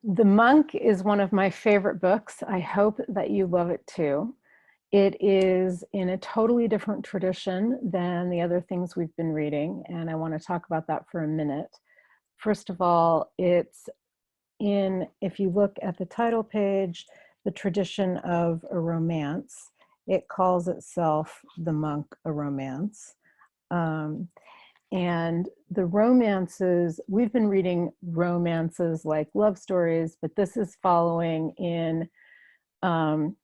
The Monk is one of my favorite books. I hope that you love it too. It is in a totally different tradition than the other things we've been reading, and I want to talk about that for a minute. First of all, it's in, if you look at the title page, the tradition of a romance. It calls itself The Monk, a Romance. Um, and the romances, we've been reading romances like love stories, but this is following in um,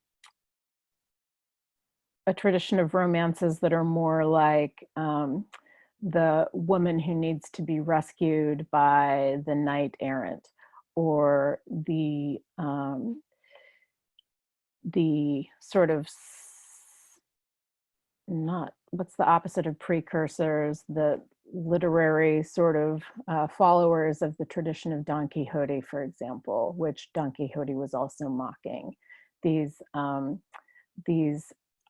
a tradition of romances that are more like the woman who needs to be rescued by the knight errant, or the sort of not, what's the opposite of precursors, the literary sort of followers of the tradition of Don Quixote, for example, which Don Quixote was also mocking. These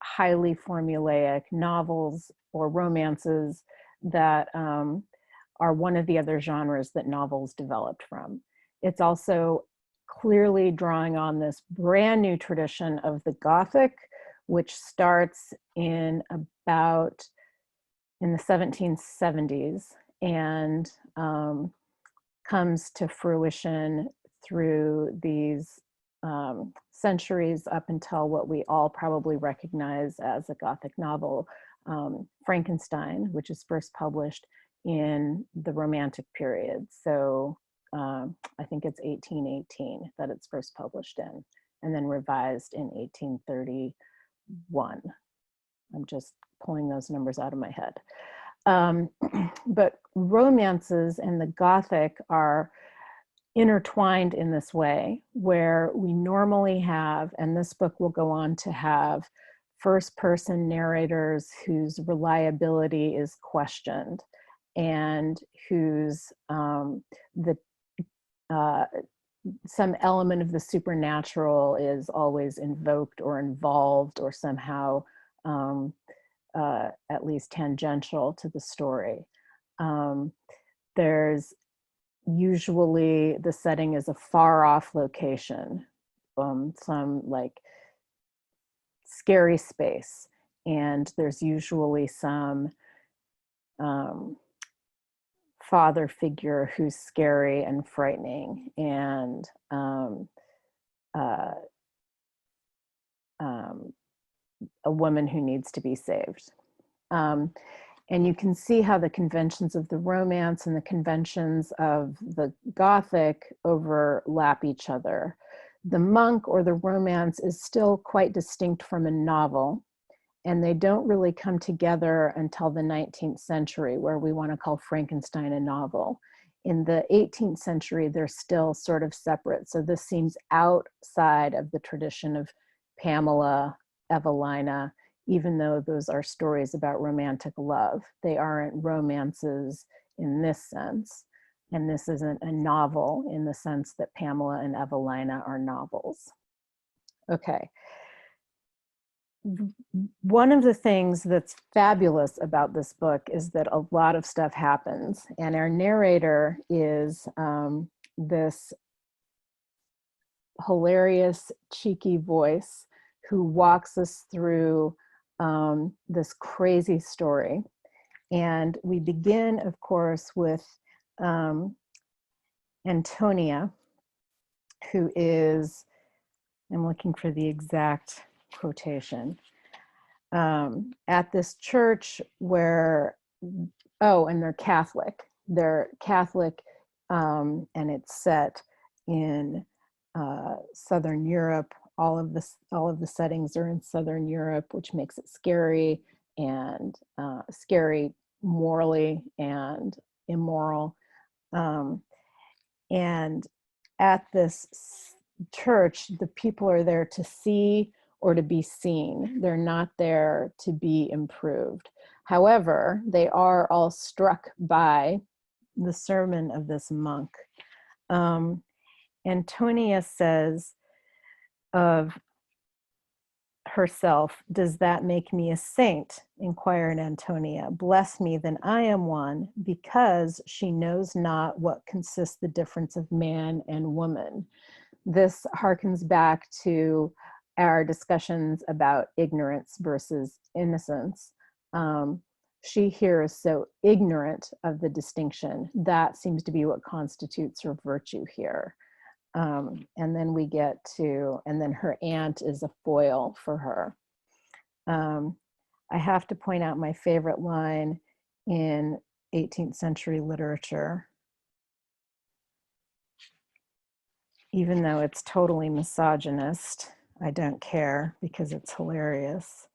highly formulaic novels or romances that are one of the other genres that novels developed from. It's also clearly drawing on this brand new tradition of the Gothic, which starts in about in the 1770s and comes to fruition through these centuries up until what we all probably recognize as a Gothic novel, Frankenstein, which is first published in the Romantic period. So I think it's 1818 that it's first published in, and then revised in 1831. I'm just pulling those numbers out of my head. But romances and the Gothic are intertwined in this way, where we normally have, and this book will go on to have, first person narrators whose reliability is questioned and whose some element of the supernatural is always invoked or involved or somehow at least tangential to the story. There's usually, the setting is a far off location, some like scary space, and there's usually some father figure who's scary and frightening, and a woman who needs to be saved. And you can see how the conventions of the romance and the conventions of the Gothic overlap each other. The Monk or the romance is still quite distinct from a novel, and they don't really come together until the 19th century, where we want to call Frankenstein a novel. In the 18th century, they're still sort of separate. So this seems outside of the tradition of Pamela, Evelina, even though those are stories about romantic love. They aren't romances in this sense. And this isn't a novel in the sense that Pamela and Evelina are novels. Okay. One of the things that's fabulous about this book is that a lot of stuff happens, and our narrator is this hilarious, cheeky voice who walks us through this crazy story. And we begin, of course, with Antonia, who is, I'm looking for the exact quotation, at this church where, oh, and they're Catholic. They're Catholic, and it's set in Southern Europe. All of the settings are in Southern Europe, which makes it scary, and scary morally and immoral. And at this church, the people are there to see or to be seen. They're not there to be improved. However, they are all struck by the sermon of this monk. Antonia says of herself, "Does that make me a saint?" inquired Antonia. "Bless me, then I am one, because she knows not what consists the difference of man and woman." This harkens back to our discussions about ignorance versus innocence. She here is so ignorant of the distinction. That seems to be what constitutes her virtue here. And then we get to, and then her aunt is a foil for her. I have to point out my favorite line in 18th century literature, even though it's totally misogynist. I don't care because it's hilarious.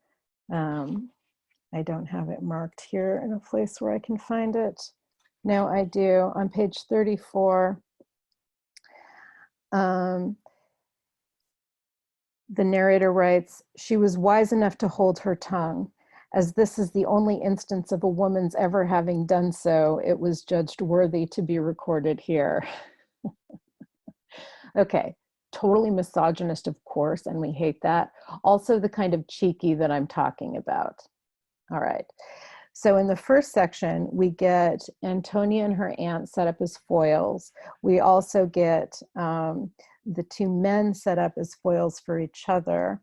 I don't have it marked here in a place where I can find it. No, I do. On page 34, the narrator writes, "She was wise enough to hold her tongue. As this is the only instance of a woman's ever having done so, it was judged worthy to be recorded here." Okay, totally misogynist, of course, and we hate that. Also the kind of cheeky that I'm talking about. All right. So in the first section, we get Antonia and her aunt set up as foils. We also get the two men set up as foils for each other.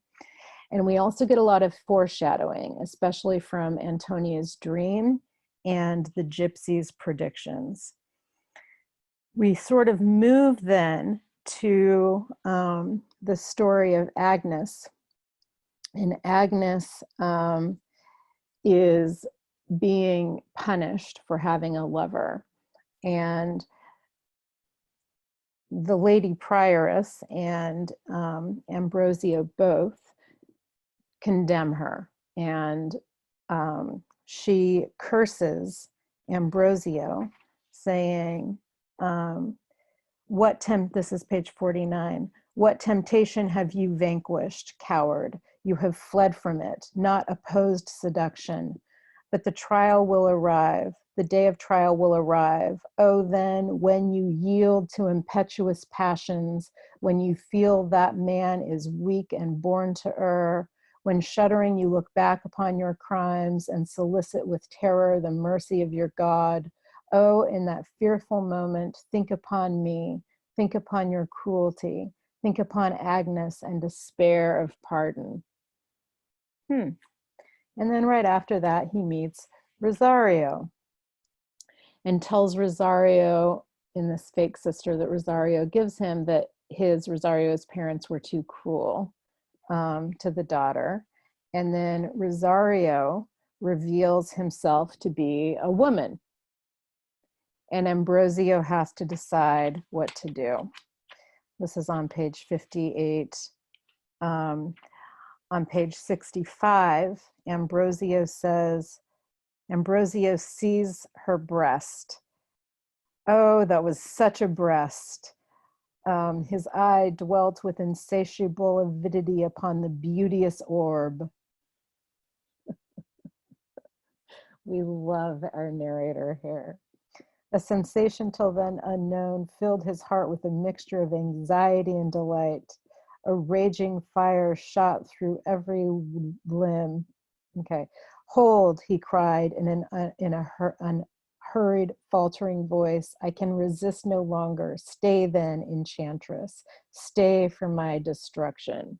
And we also get a lot of foreshadowing, especially from Antonia's dream and the gypsy's predictions. We sort of move then to the story of Agnes. And Agnes is being punished for having a lover. And the lady prioress and Ambrosio both condemn her. And she curses Ambrosio, saying, this is page 49, "What temptation have you vanquished, coward? You have fled from it, not opposed seduction. But the trial will arrive. The day of trial will arrive. Oh, then, when you yield to impetuous passions, when you feel that man is weak and born to err, when shuddering you look back upon your crimes and solicit with terror the mercy of your God. Oh, in that fearful moment, think upon me, think upon your cruelty, think upon Agnes and despair of pardon." And then right after that, he meets Rosario and tells Rosario, in this fake sister that Rosario gives him, that Rosario's parents were too cruel to the daughter. And then Rosario reveals himself to be a woman. And Ambrosio has to decide what to do. This is on page 58. On page 65, Ambrosio sees her breast. Oh, that was such a breast. His eye dwelt with insatiable avidity upon the beauteous orb. We love our narrator here. A sensation till then unknown filled his heart with a mixture of anxiety and delight. A raging fire shot through every limb. Okay. "Hold," he cried in a hurried, faltering voice. "I can resist no longer. Stay then, enchantress. Stay for my destruction."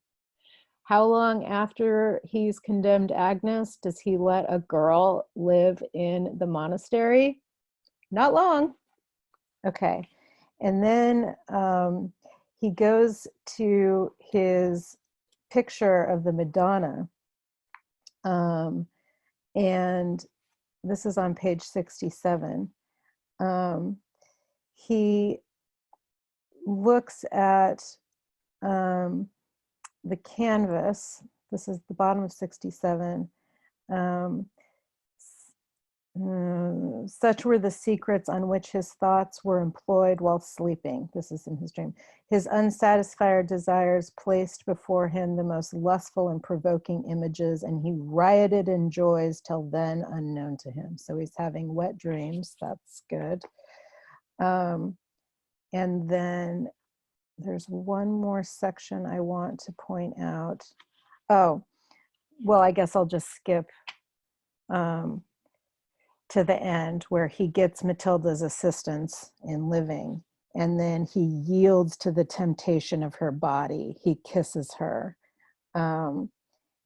How long after he's condemned Agnes does he let a girl live in the monastery? Not long. Okay. And then he goes to his picture of the Madonna. And this is on page 67. He looks at the canvas. This is the bottom of 67. Such were the secrets on which his thoughts were employed while sleeping. This is in his dream. His unsatisfied desires placed before him the most lustful and provoking images, and he rioted in joys till then unknown to him. So he's having wet dreams. That's good. And then there's one more section I want to point out. Oh, well, I guess I'll just skip um, to the end where he gets Matilda's assistance in living, and then he yields to the temptation of her body. He kisses her.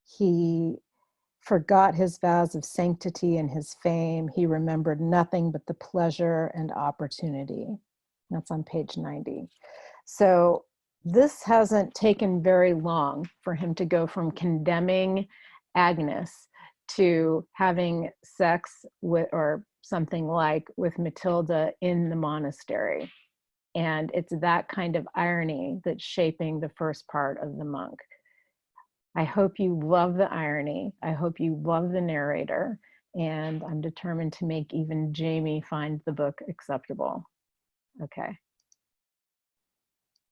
He forgot his vows of sanctity and his fame. He remembered nothing but the pleasure and opportunity. That's on page 90. So this hasn't taken very long for him to go from condemning Agnes to having sex with, or something like, with Matilda in the monastery. And it's that kind of irony that's shaping the first part of The Monk. I hope you love the irony. I hope you love the narrator. And I'm determined to make even Jamie find the book acceptable. Okay.